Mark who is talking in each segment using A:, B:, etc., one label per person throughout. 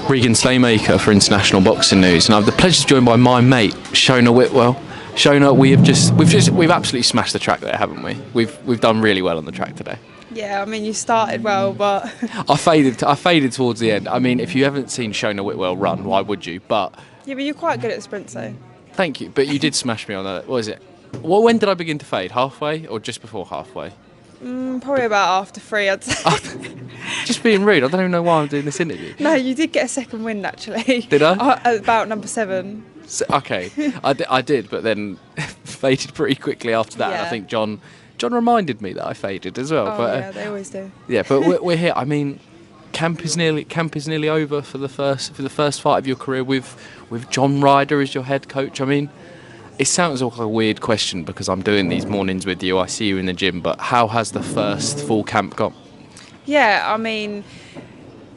A: Regan Slaymaker for International Boxing News, and I have the pleasure to be joined by my mate Shona Whitwell. Shona, we've absolutely smashed the track there, haven't we? We've done really well on the track today.
B: Yeah, I mean, you started well, but
A: I faded towards the end. I mean, if you haven't seen Shona Whitwell run, why would you? But
B: yeah, but you're quite good at sprints, though.
A: thank you. But you did smash me on that. What was it? Well, when did I begin to fade? Halfway or just before halfway?
B: Probably about after 3, I'd say.
A: Just being rude. I don't even know why I'm doing this interview.
B: No, you did get a second wind, actually.
A: Did I?
B: About number 7.
A: So, okay, I did, but then faded pretty quickly after that.
B: Yeah.
A: And I think John reminded me that I faded as well.
B: Oh,
A: but
B: yeah, they always do.
A: yeah, but we're here. I mean, camp is nearly over for the first fight of your career with John Ryder as your head coach. I mean, it sounds like a weird question because I'm doing these mornings with you. I see you in the gym, but how has the first full camp gone?
B: Yeah, I mean,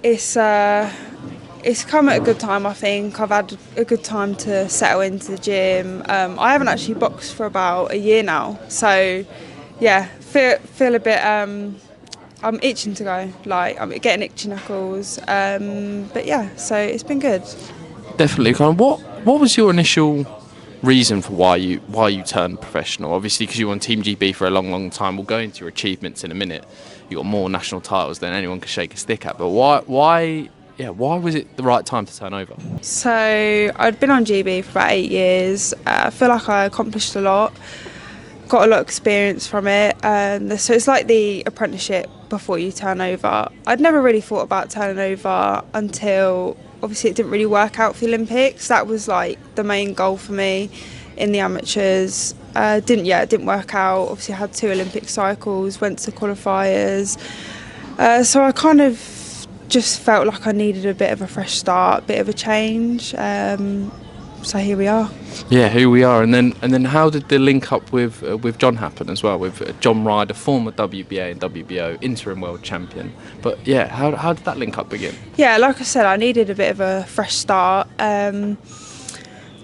B: it's come at a good time, I think. I've had a good time to settle into the gym. I haven't actually boxed for about a year now, so yeah, feel a bit. I'm itching to go. Like I'm getting itchy knuckles. But yeah, so it's been good.
A: Definitely. Kind of, what was your initial reason for why you turned professional? Obviously, because you were on Team GB for a long time. We'll go into your achievements in a minute. You got more national titles than anyone could shake a stick at. But why was it the right time to turn over?
B: So I'd been on GB for about 8 years. I feel like I accomplished a lot, got a lot of experience from it. So it's like the apprenticeship before you turn over. I'd never really thought about turning over until obviously it didn't really work out for the Olympics. That was like the main goal for me in the amateurs. It didn't work out. Obviously I had 2 Olympic cycles, went to qualifiers. So I kind of just felt like I needed a bit of a fresh start, a bit of a change. So here we are.
A: Yeah, here we are. And then how did the link up with John happen as well? With John Ryder, former WBA and WBO interim world champion. But yeah, how did that link up begin?
B: Yeah, like I said, I needed a bit of a fresh start.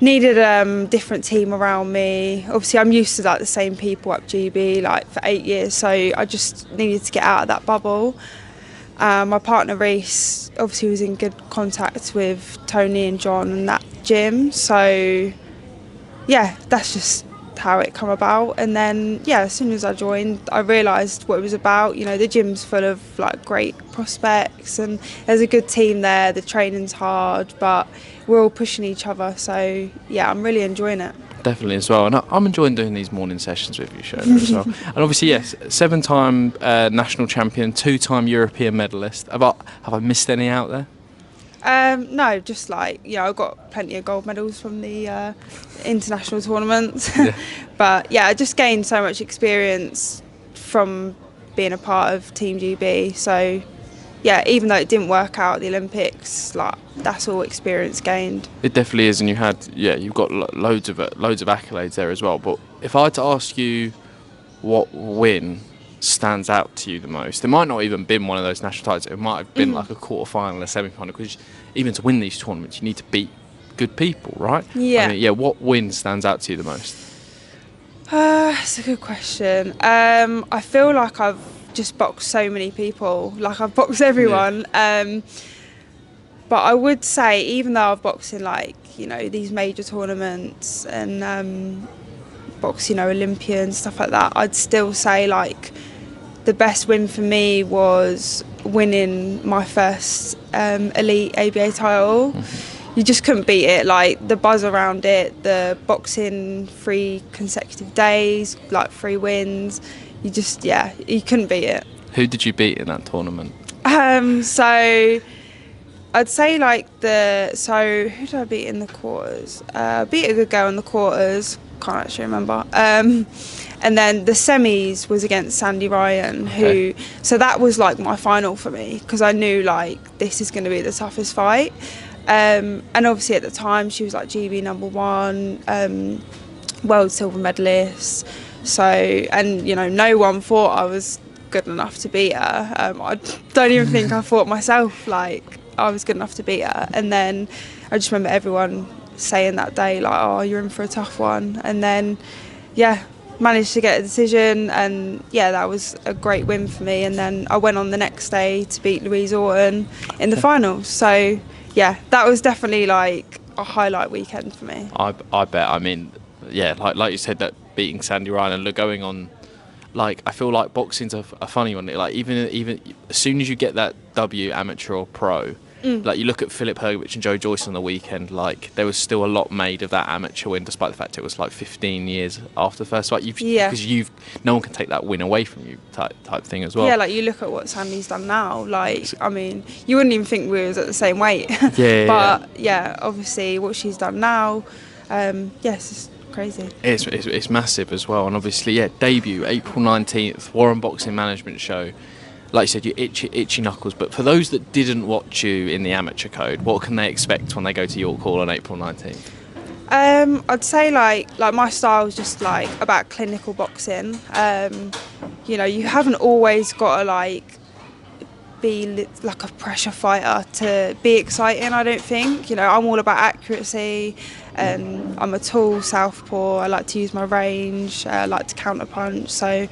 B: Needed a different team around me. Obviously, I'm used to like the same people at GB like for 8 years, so I just needed to get out of that bubble. My partner Reese obviously was in good contact with Tony and John and that gym, so yeah, that's just how it come about. And then yeah, as soon as I joined, I realised what it was about. You know, the gym's full of like great prospects and there's a good team there. The training's hard, but we're all pushing each other, so yeah, I'm really enjoying it.
A: Definitely as well, and I'm enjoying doing these morning sessions with you, Shona, as well. And obviously, yes, 7-time national champion, 2-time European medalist. Have I missed any out there?
B: No, just like, you know, I've got plenty of gold medals from the international tournaments.
A: Yeah.
B: But yeah, I just gained so much experience from being a part of Team GB. So yeah, even though it didn't work out at the Olympics, like that's all experience gained.
A: It definitely is, and you've got loads of accolades there as well. But if I had to ask you what win stands out to you the most, it might not even been one of those national titles. It might have been like a quarter-final, a semi-final. Because even to win these tournaments, you need to beat good people, right?
B: Yeah.
A: I mean, what win stands out to you the most?
B: That's a good question. I feel like I've just boxed so many people. Like I've boxed everyone. Yeah. But I would say, even though I've boxed in like, you know, these major tournaments and boxed, you know, Olympia and stuff like that, I'd still say like the best win for me was winning my first elite ABA title. You just couldn't beat it. Like the buzz around it, the boxing 3 consecutive days, like 3 wins. You couldn't beat it.
A: Who did you beat in that tournament?
B: So I'd say like who did I beat in the quarters? Beat a good girl in the quarters. Can't actually remember. And then the semis was against Sandy Ryan, who, so that was like my final for me, because I knew like this is going to be the toughest fight. And obviously at the time she was like GB #1, world silver medalist. So, and you know, no one thought I was good enough to beat her. I don't even think I thought myself like I was good enough to beat her. And then I just remember everyone saying that day like, oh, you're in for a tough one. And then yeah, managed to get a decision, and yeah, that was a great win for me. And then I went on the next day to beat Louise Orton in the finals. So yeah, that was definitely like a highlight weekend for me.
A: I bet. I mean, yeah, like you said, that beating Sandy Ryan and going on. Like, I feel like boxing's a funny one. Like, even as soon as you get that W, amateur or pro, like you look at Philip Hergovich and Joe Joyce on the weekend. Like, there was still a lot made of that amateur win, despite the fact it was like 15 years after the first fight. Because no one can take that win away from you, type thing as well.
B: Yeah, like you look at what Sandy's done now. Like, I mean, you wouldn't even think we was at the same weight.
A: Yeah.
B: But yeah, obviously what she's done now, yes, it's crazy.
A: It's massive as well. And obviously, yeah, debut April 19th, Warren Boxing Management Show. Like you said, you itchy knuckles. But for those that didn't watch you in the amateur code, what can they expect when they go to York Hall on April 19th?
B: I'd say like my style is just like about clinical boxing. You know, you haven't always got to like be like a pressure fighter to be exciting, I don't think. You know, I'm all about accuracy. I'm a tall southpaw. I like to use my range. I like to counter punch. So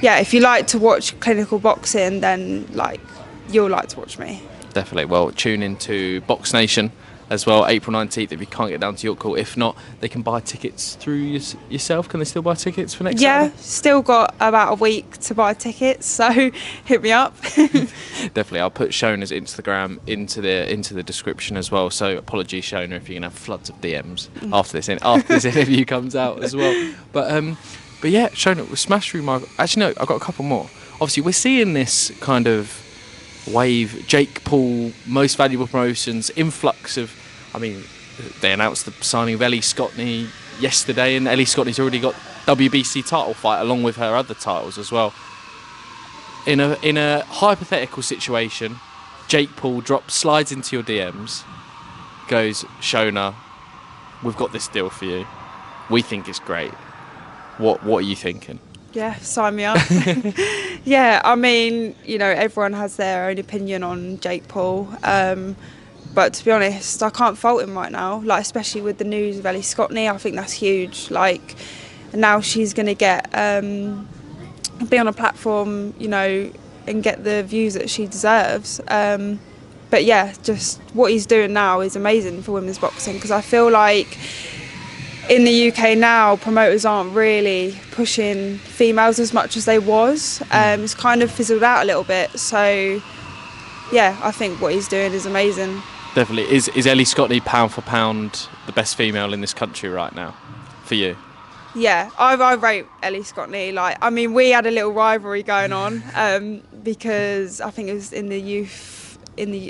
B: yeah, if you like to watch clinical boxing, then like you'll like to watch me.
A: Definitely. Well, tune into Box Nation as well, April 19th, if you can't get down to York Hall. If not, they can buy tickets through yourself. Can they still buy tickets for next Saturday?
B: Still got about a week to buy tickets, so hit me up.
A: Definitely. I'll put Shona's Instagram into the description as well, so apologies, Shona, if you're going to have floods of DMs after this interview comes out as well. But yeah, Shona, we smashed through my... Actually, no, I've got a couple more. Obviously, we're seeing this kind of wave, Jake Paul, most valuable promotions, influx of... I mean, they announced the signing of Ellie Scottney yesterday, and Ellie Scottney's already got WBC title fight along with her other titles as well. In a hypothetical situation, Jake Paul slides into your DMs, goes, Shona, we've got this deal for you. We think it's great. What are you thinking?
B: Yeah, sign me up. Yeah, I mean, you know, everyone has their own opinion on Jake Paul. But to be honest, I can't fault him right now. Like, especially with the news of Ellie Scottney, I think that's huge. Like, now she's going to get be on a platform, you know, and get the views that she deserves. But yeah, just what he's doing now is amazing for women's boxing, because I feel like in the UK now, promoters aren't really pushing females as much as they was. It's kind of fizzled out a little bit. So, yeah, I think what he's doing is amazing.
A: Definitely. Is Ellie Scottney pound for pound the best female in this country right now for you?
B: Yeah, I rate Ellie Scottney. Like, I mean, we had a little rivalry going on because I think it was in the youth.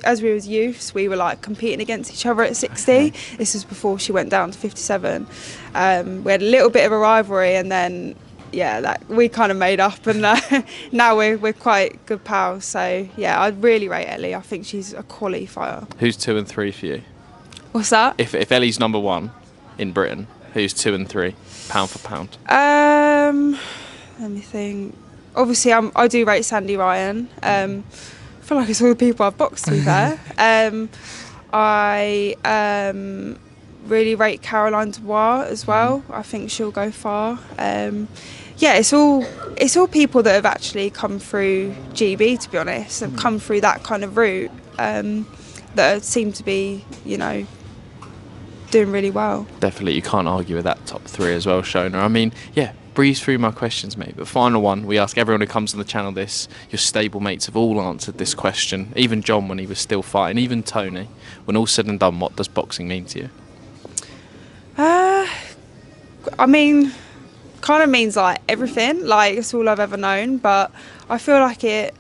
B: As we was youths, we were like competing against each other at 60. This was before she went down to 57. We had a little bit of a rivalry, and then we kind of made up, and now we're quite good pals. So yeah, I really rate Ellie. I think she's a quality fighter.
A: Who's 2 and 3 for you?
B: What's that?
A: If Ellie's number 1 in Britain, who's 2 and 3, pound for pound?
B: Let me think. Obviously, I do rate Sandy Ryan. I feel like it's all the people I've boxed, to be fair. I really rate Caroline Dubois as well. I think she'll go far. Yeah, it's all people that have actually come through GB, to be honest, have come through that kind of route, that seem to be, you know, doing really well.
A: Definitely, you can't argue with that top 3 as well, Shona. I mean, yeah, breeze through my questions, mate. But final one, we ask everyone who comes on the channel this. Your stable mates have all answered this question. Even John when he was still fighting, even Tony. When all's said and done, what does boxing mean to you?
B: I mean, kind of means like everything. Like, it's all I've ever known. But I feel like it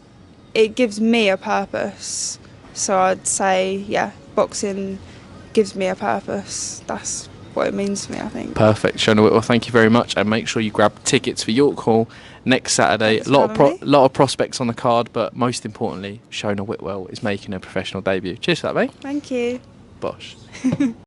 B: gives me a purpose. So I'd say, yeah, boxing gives me a purpose. That's what it means to me, I think.
A: Perfect. Shona Whitwell, thank you very much, and make sure you grab tickets for York Hall next Saturday. A lot of prospects on the card, but most importantly, Shona Whitwell is making her professional debut. Cheers for that, mate.
B: Thank you.
A: Bosh.